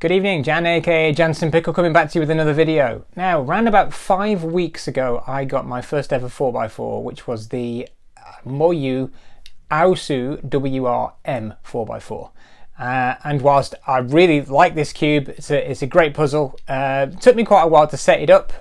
Good evening, Jan aka Jansen Pickle coming back to you with another video. Now, around about 5 weeks ago, I got my first ever 4x4, which was the Moyu Aosu WRM 4x4. And whilst I really like this cube, it's a great puzzle. It took me quite a while to set it up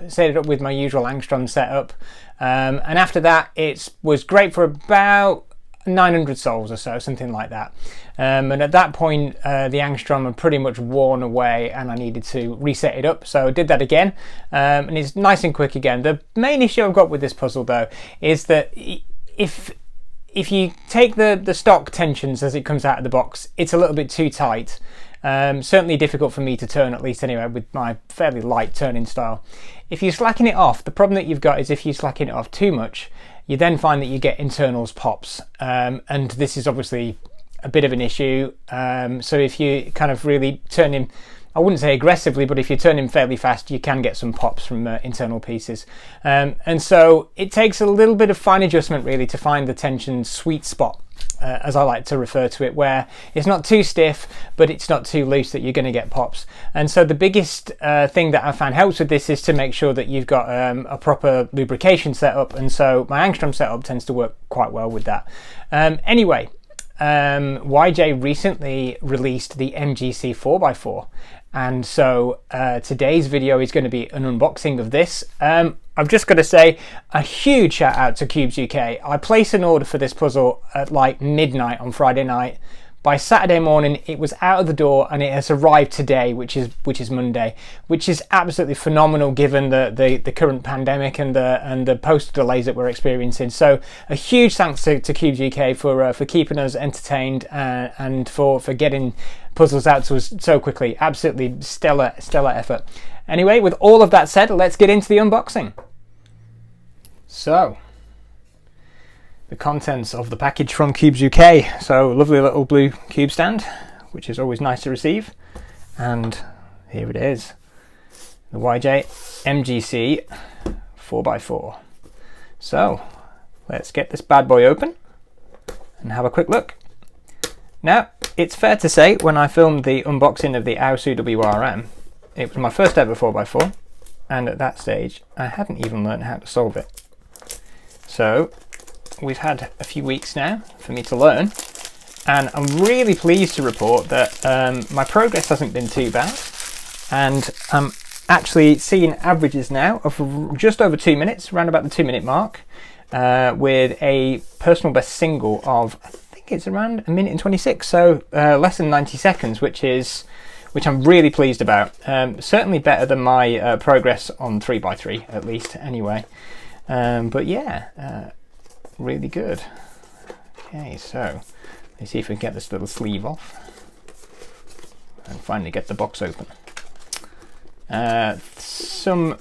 with my usual angstrom setup. And after that, it was great for about 900 souls or so, something like that. And at that point, the angstrom had pretty much worn away and I needed to reset it up. So I did that again, and it's nice and quick again. The main issue I've got with this puzzle though is that if you take the stock tensions as it comes out of the box, it's a little bit too tight. Certainly difficult for me to turn, at least anyway, with my fairly light turning style. If you slacken it off, the problem that you've got is if you slacken it off too much, you then find that you get internals pops, and this is obviously a bit of an issue. So if you kind of really turn him, I wouldn't say aggressively, but if you turn him fairly fast, you can get some pops from internal pieces. And so it takes a little bit of fine adjustment really to find the tension sweet spot, as I like to refer to it, where it's not too stiff, but it's not too loose that you're going to get pops. And so the biggest thing that I found helps with this is to make sure that you've got a proper lubrication setup. And so my angstrom setup tends to work quite well with that. Anyway, YJ recently released the MGC 4x4. And so today's video is going to be an unboxing of this. I've just got to say a huge shout out to Cubes UK. I placed an order for this puzzle at like midnight on Friday night. By Saturday morning it was out of the door and it has arrived today, which is Monday, which is absolutely phenomenal given the current pandemic and the postal delays that we're experiencing. So a huge thanks to Cubes UK for keeping us entertained and for getting puzzles out to us so quickly. Absolutely stellar effort. Anyway, with all of that said, let's get into the unboxing. So, the contents of the package from Cubes UK. So, lovely little blue cube stand, which is always nice to receive. And here it is, the YJ MGC 4x4. So, let's get this bad boy open and have a quick look. Now, it's fair to say when I filmed the unboxing of the Aosu WRM, it was my first ever 4x4, and at that stage I hadn't even learned how to solve it. So we've had a few weeks now for me to learn, and I'm really pleased to report that my progress hasn't been too bad, and I'm actually seeing averages now of just over 2 minutes, around about the 2 minute mark, with a personal best single of, I think it's around 1 minute and 26, so less than 90 seconds, which I'm really pleased about. Certainly better than my progress on 3x3, at least, anyway. But yeah, really good. Okay, so let's see if we can get this little sleeve off and finally get the box open. Some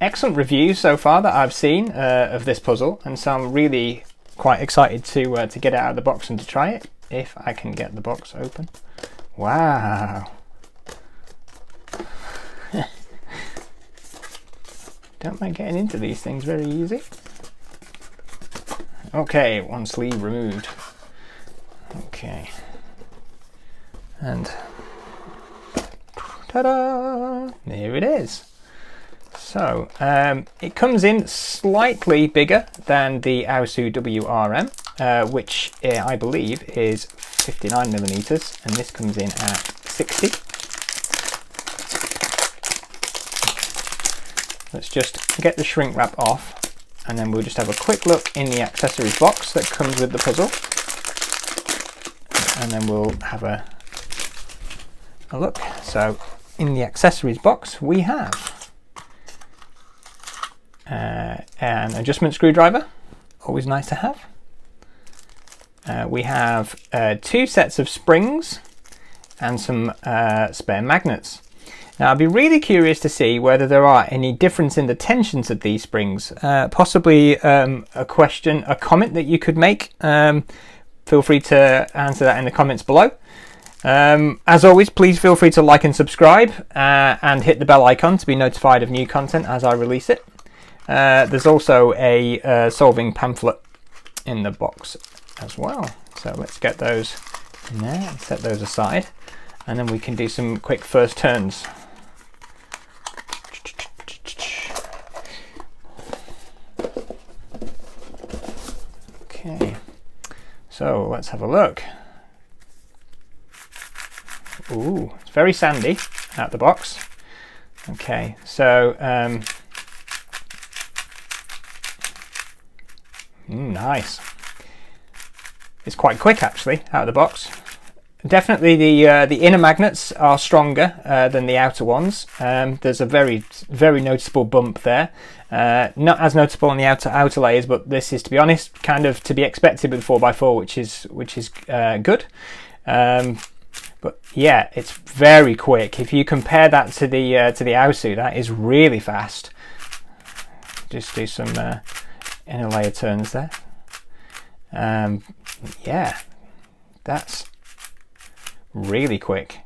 excellent reviews so far that I've seen of this puzzle, and so I'm really quite excited to get it out of the box and to try it, if I can get the box open. Wow. Don't mind getting into these things very easy. Okay, one sleeve removed. Okay. And ta-da! There it is. So, it comes in slightly bigger than the Aosu WRM, which I believe is 59mm, and this comes in at 60. Let's just get the shrink wrap off, and then we'll just have a quick look in the accessories box that comes with the puzzle, and then we'll have a look. So in the accessories box we have an adjustment screwdriver, always nice to have. We have 2 sets of springs and some spare magnets. Now I'd be really curious to see whether there are any difference in the tensions of these springs. Possibly a comment that you could make. Feel free to answer that in the comments below. As always, please feel free to like and subscribe and hit the bell icon to be notified of new content as I release it. There's also a solving pamphlet in the box as well. So let's get those in there and set those aside. and then we can do some quick first turns. Okay, so let's have a look. Ooh, it's very sandy out the box. Okay, so nice. It's quite quick actually out of the box. Definitely the inner magnets are stronger than the outer ones. There's a very noticeable bump there. Not as noticeable on the outer layers, but this is, to be honest, kind of to be expected with 4x4, which is good. But yeah, it's very quick. If you compare that to the Aosu, that is really fast. Just do some inner layer turns there. Yeah, that's really quick.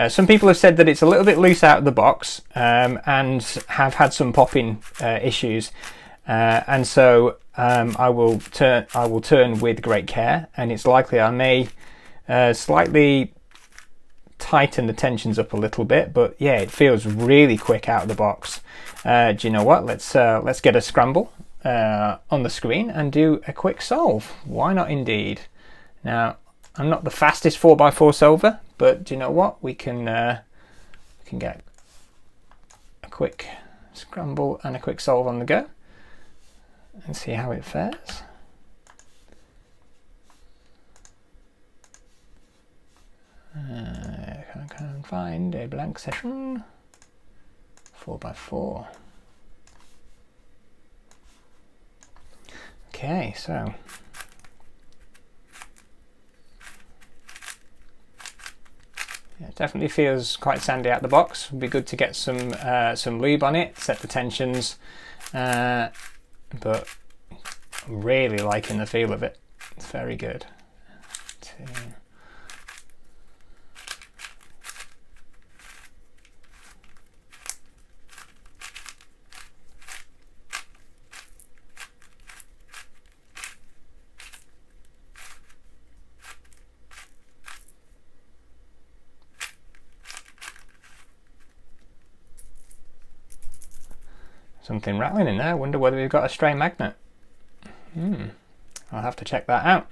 Some people have said that it's a little bit loose out of the box and have had some popping issues, and so I will turn with great care, and it's likely I may slightly tighten the tensions up a little bit, but yeah, it feels really quick out of the box. Do you know what? Let's get a scramble on the screen and do a quick solve. Why not indeed? Now, I'm not the fastest 4x4 solver, but do you know what? We can get a quick scramble and a quick solve on the go and see how it fares. I can find a blank session. 4x4. Okay, so yeah, it definitely feels quite sandy out the box. Would be good to get some lube on it, set the tensions, but I'm really liking the feel of it. It's very good. Something rattling in there. I wonder whether we've got a stray magnet. I'll have to check that out.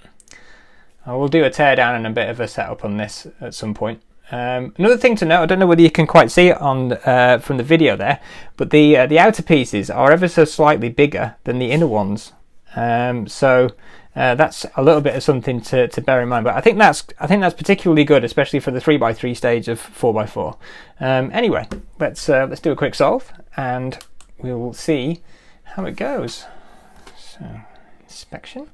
I will do a teardown and a bit of a setup on this at some point. Another thing to note, I don't know whether you can quite see it on from the video there, but the outer pieces are ever so slightly bigger than the inner ones. So that's a little bit of something to bear in mind. But I think that's particularly good, especially for the 3x3 stage of 4x4. Anyway, let's do a quick solve and we will see how it goes. So, inspection.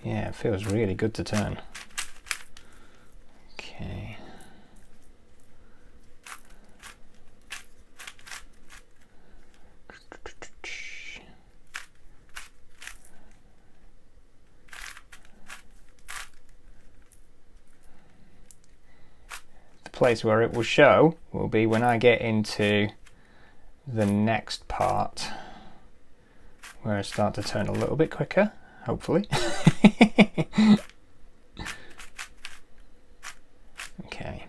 Yeah, it feels really good to turn. Okay. Place where it will show will be when I get into the next part, where I start to turn a little bit quicker, hopefully. Okay.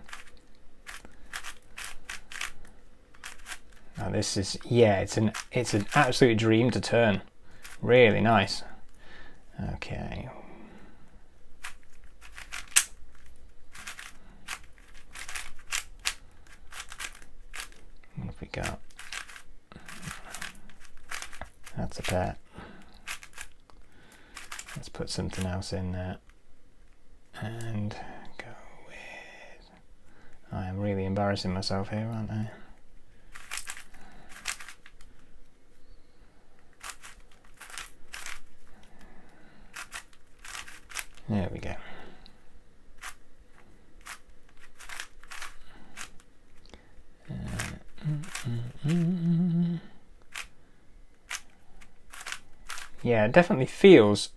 Now this is, yeah, it's an absolute dream to turn. Really nice. Okay. What have we got? That's a pair. Let's put something else in there and go with... I am really embarrassing myself here, aren't I? There we go. Yeah, it definitely feels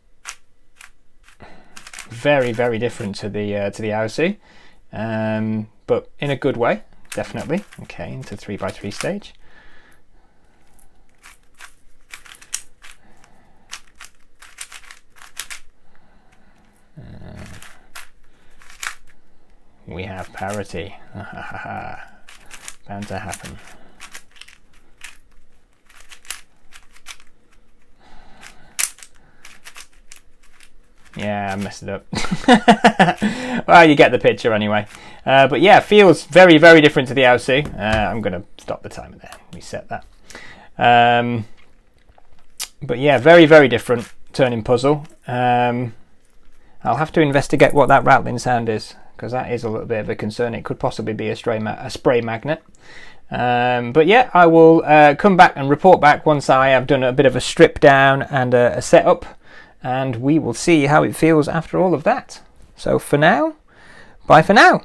very, very different to the Aosu, but in a good way, definitely. Okay, into 3x3 stage. We have parity. Bound to happen. Yeah, I messed it up. Well, you get the picture anyway. But yeah, feels very, very different to the Aosu. I'm going to stop the timer there, reset that. But yeah, very, very different turning puzzle. I'll have to investigate what that rattling sound is, because that is a little bit of a concern. It could possibly be a spray magnet. But yeah, I will come back and report back once I have done a bit of a strip down and a setup, and we will see how it feels after all of that. So for now, bye for now.